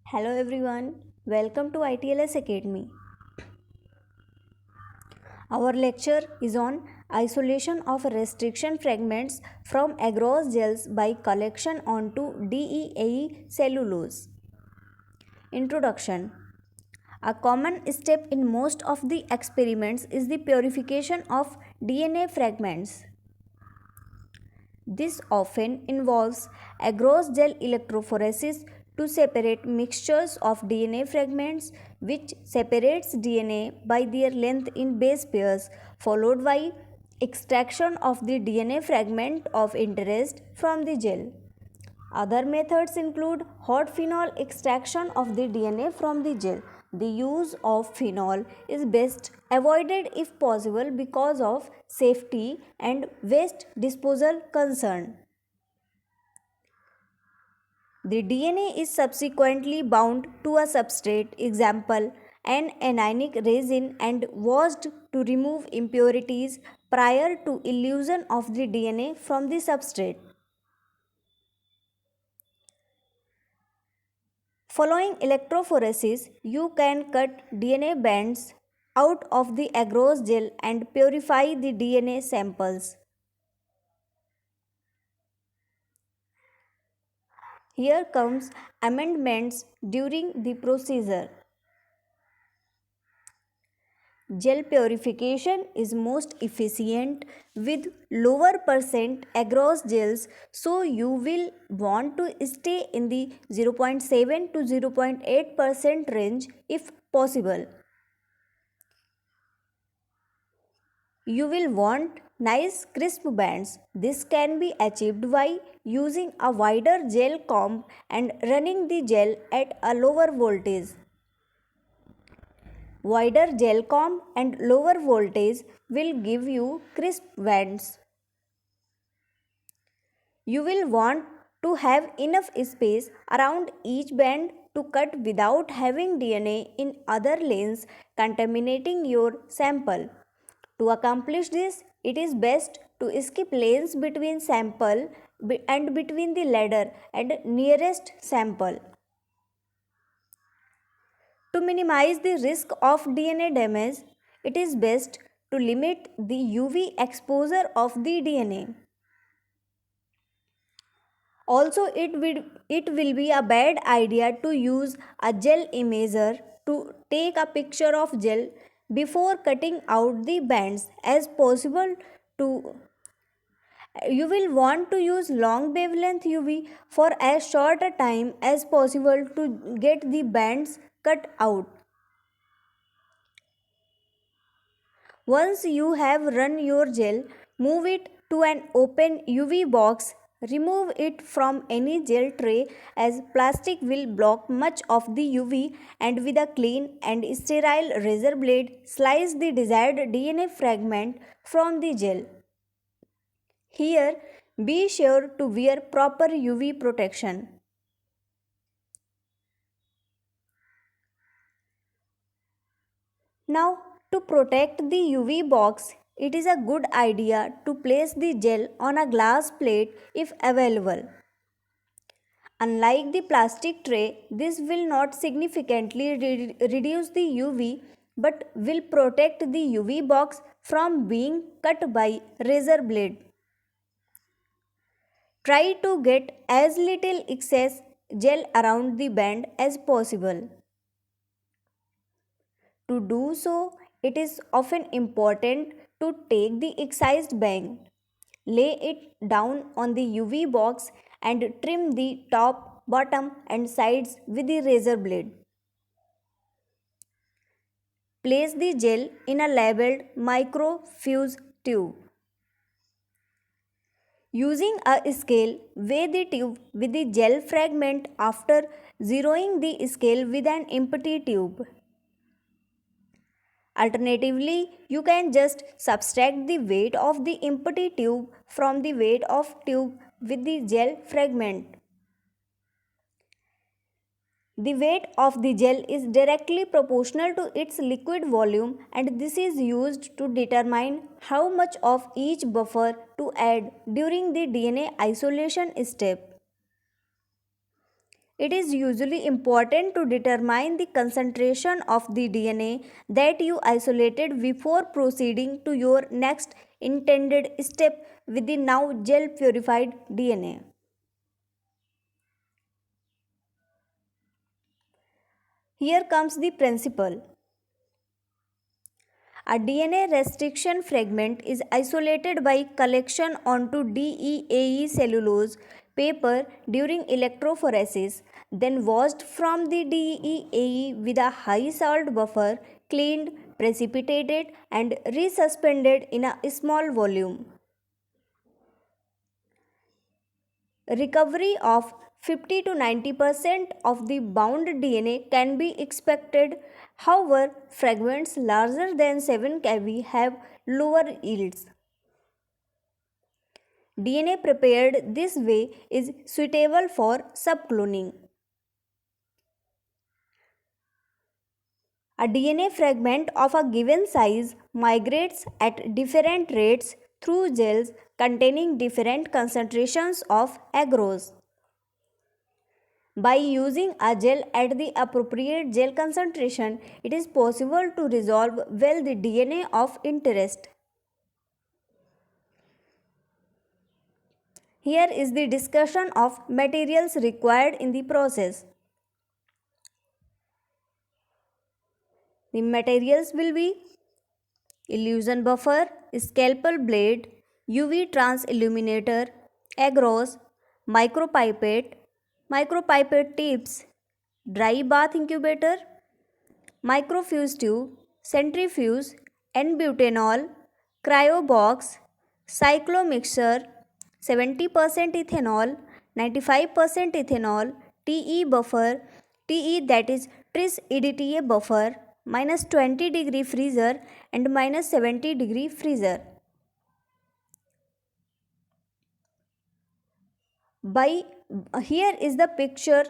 Hello everyone, welcome to ITLS Academy. Our lecture is on isolation of restriction fragments from agarose gels by collection onto DEAE cellulose. Introduction. A common step in most of the experiments is the purification of DNA fragments. This often involves agarose gel electrophoresis to separate mixtures of DNA fragments, which separates DNA by their length in base pairs, followed by extraction of the DNA fragment of interest from the gel. Other methods include hot phenol extraction of the DNA from the gel. The use of phenol is best avoided if possible because of safety and waste disposal concern. The DNA is subsequently bound to a substrate, example an anionic resin, and washed to remove impurities prior to elution of the DNA from the substrate. Following electrophoresis, you can cut DNA bands out of the agarose gel and purify the DNA samples. Here comes amendments during the procedure. Gel purification is most efficient with lower percent agarose gels, so you will want to stay in the 0.7 to 0.8% range if possible. You will want nice crisp bands. This can be achieved by using a wider gel comb and running the gel at a lower voltage. Wider gel comb and lower voltage will give you crisp bands. You will want to have enough space around each band to cut without having DNA in other lanes contaminating your sample. To accomplish this, it is best to skip lanes between sample and between the ladder and nearest sample. To minimize the risk of DNA damage, it is best to limit the UV exposure of the DNA. Also, it will be a bad idea to use a gel imager to take a picture of gel before cutting out the bands as possible to you will want to use long wavelength UV for as short a time as possible to get the bands cut out. Once you have run your gel, move it to an open UV box. Remove it from any gel tray as plastic will block much of the UV, and with a clean and sterile razor blade, slice the desired DNA fragment from the gel. Here, be sure to wear proper UV protection. Now, to protect the UV box, it is a good idea to place the gel on a glass plate if available. Unlike the plastic tray, this will not significantly reduce the UV but will protect the UV box from being cut by razor blade. Try to get as little excess gel around the band as possible. To do so, it is often important to take the excised band, lay it down on the UV box, and trim the top, bottom, and sides with the razor blade. Place the gel in a labeled microfuse tube. Using a scale, weigh the tube with the gel fragment after zeroing the scale with an empty tube. Alternatively, you can just subtract the weight of the empty tube from the weight of tube with the gel fragment. The weight of the gel is directly proportional to its liquid volume, and this is used to determine how much of each buffer to add during the DNA isolation step. It is usually important to determine the concentration of the DNA that you isolated before proceeding to your next intended step with the now gel purified DNA. Here comes the principle. A DNA restriction fragment is isolated by collection onto DEAE cellulose paper during electrophoresis, then washed from the DEAE with a high salt buffer, cleaned, precipitated, and resuspended in a small volume. Recovery of 50 to 90% of the bound DNA can be expected. However, fragments larger than 7 kb have lower yields. DNA prepared this way is suitable for subcloning. A DNA fragment of a given size migrates at different rates through gels containing different concentrations of agarose. By using a gel at the appropriate gel concentration, it is possible to resolve well the DNA of interest. Here is the discussion of materials required in the process. The materials will be illusion buffer, scalpel blade, UV trans illuminator, agarose, micropipette tips, dry bath incubator, microfuse tube, centrifuge, N-butanol, cryo box, cyclomixer, 70% ethanol, 95% ethanol, TE buffer, TE that is tris EDTA buffer, minus 20-degree freezer and minus 70-degree freezer. Here is the picture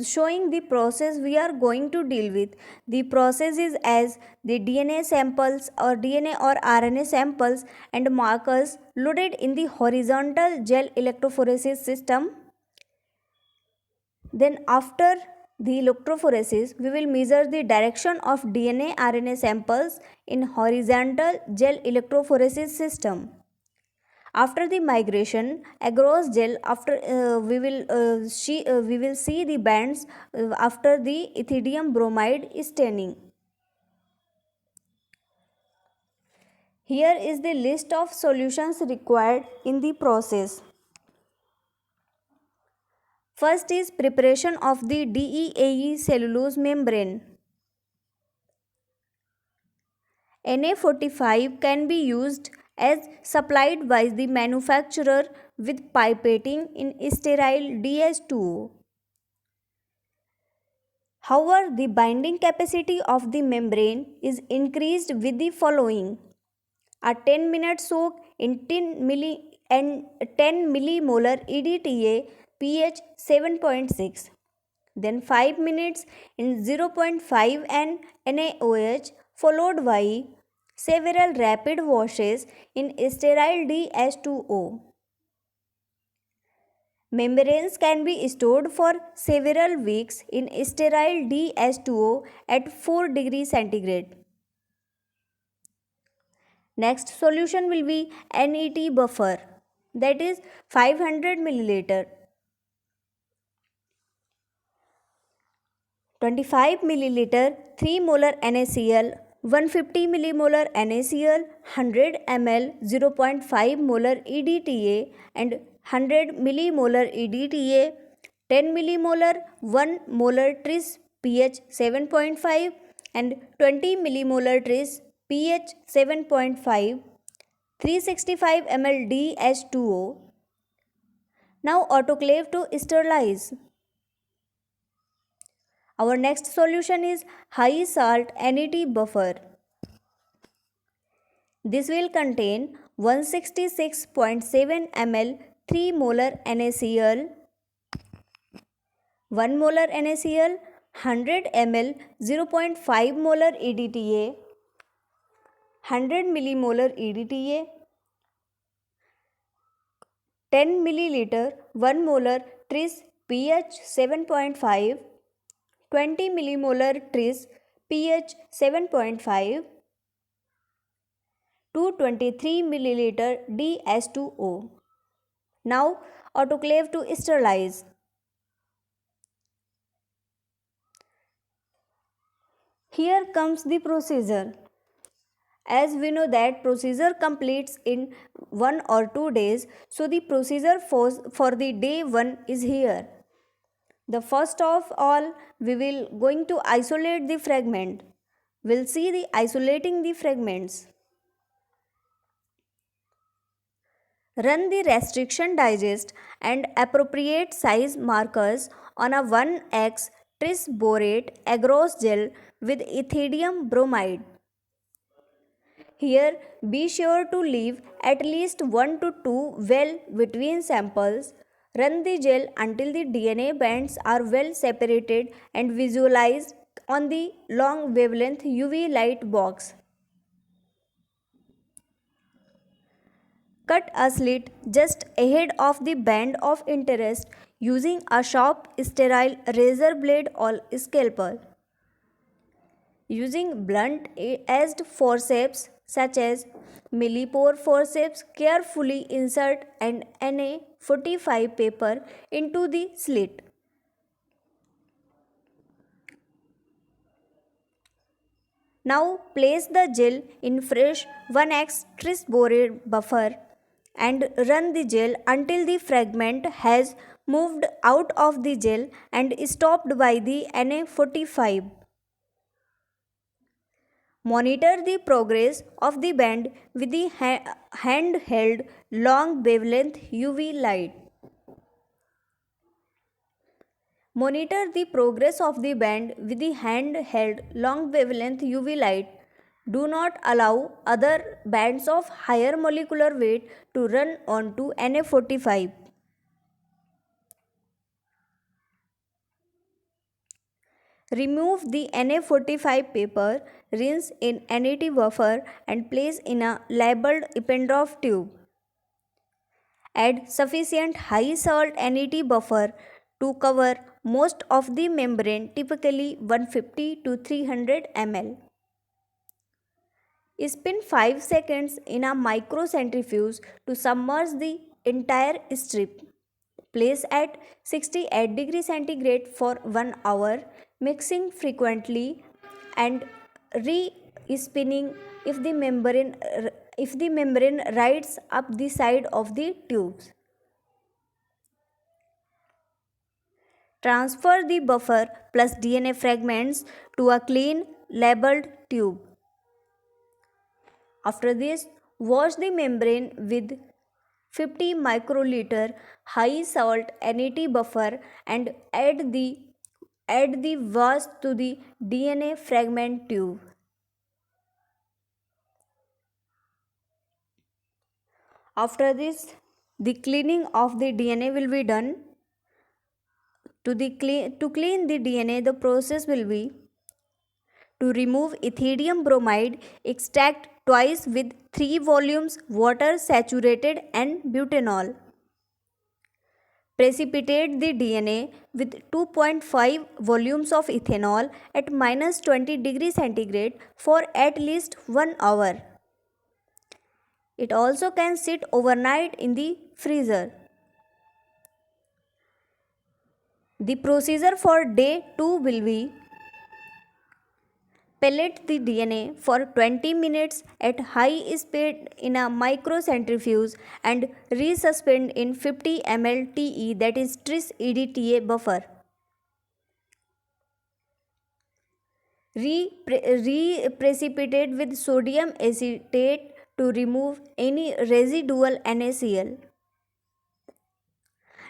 showing the process we are going to deal with. The process is as the DNA samples or DNA or RNA samples and markers loaded in the horizontal gel electrophoresis system. Then after the electrophoresis, we will measure the direction of DNA RNA samples in horizontal gel electrophoresis system. After the migration, agarose gel we will see the bands after the ethidium bromide staining. Here is the list of solutions required in the process. First is preparation of the DEAE cellulose membrane. Na45 can be used as supplied by the manufacturer with pipetting in sterile DH2O. However, the binding capacity of the membrane is increased with the following: a 10-minute soak in 10 millimolar EDTA pH 7.6, then 5 minutes in 0.5 N NaOH, followed by several rapid washes in sterile DH2O. Membranes can be stored for several weeks in sterile DH2O at 4 degrees centigrade. Next solution will be NET buffer, that is 500 milliliter. 25 milliliter 3 molar NaCl, 150 millimolar NaCl, 100 ml 0.5 molar EDTA and 100 millimolar EDTA, 10 millimolar 1 molar tris pH 7.5 and 20 millimolar tris pH 7.5, 365 ml DH2O. Now autoclave to sterilize. Our next solution is high salt NET buffer. This will contain 166.7 ml 3 molar NaCl, 1 molar NaCl, 100 ml 0.5 molar EDTA, 100 millimolar EDTA, 10 milliliter 1 molar tris pH 7.5, 20 millimolar tris pH 7.5, 223 milliliter DS2O. Now autoclave to sterilize. Here comes the procedure. As we know that procedure completes in 1 or 2 days, so the procedure for the day 1 is here. The first of all, we will going to isolate the fragment. We'll see the isolating the fragments. Run the restriction digest and appropriate size markers on a 1x tris borate agarose gel with ethidium bromide. Here, be sure to leave at least 1 to 2 well between samples. Run the gel until the DNA bands are well separated and visualize on the long wavelength UV light box. Cut a slit just ahead of the band of interest using a sharp sterile razor blade or scalpel. Using blunt edged forceps such as millipore forceps, carefully insert an Na45 paper into the slit. Now place the gel in fresh 1x tris borate buffer and run the gel until the fragment has moved out of the gel and stopped by the Na45. Monitor the progress of the band with the handheld long wavelength UV light. Monitor the progress of the band with the handheld long wavelength UV light. Do not allow other bands of higher molecular weight to run onto Na45. Remove the Na45 paper, rinse in NAT buffer and place in a labeled Eppendorf tube. Add sufficient high salt NAT buffer to cover most of the membrane, typically 150 to 300 ml. Spin 5 seconds in a microcentrifuge to submerge the entire strip. Place at 68 degrees centigrade for 1 hour, mixing frequently and re-spinning if the membrane rides up the side of the tubes. Transfer the buffer plus DNA fragments to a clean labeled tube. After this, wash the membrane with 50 microliter high salt NAT buffer and add the wash to the DNA fragment tube. After this, the cleaning of the DNA will be done. To clean the DNA, the process will be to remove ethidium bromide, extract twice with 3 volumes water saturated and butanol. Precipitate the DNA with 2.5 volumes of ethanol at minus 20 degrees centigrade for at least 1 hour. It also can sit overnight in the freezer. The procedure for day 2 will be pellet the DNA for 20 minutes at high speed in a microcentrifuge and resuspend in 50 ml TE, that is tris EDTA buffer. Re-precipitate with sodium acetate to remove any residual NaCl.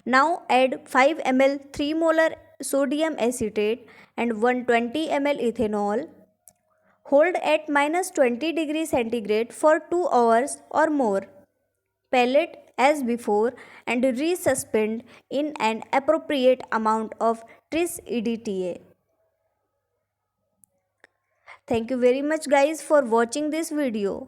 Now add 5 ml 3 molar sodium acetate and 120 ml ethanol. Hold at minus 20 degrees centigrade for 2 hours or more. Pellet as before and resuspend in an appropriate amount of tris EDTA. Thank you very much guys for watching this video.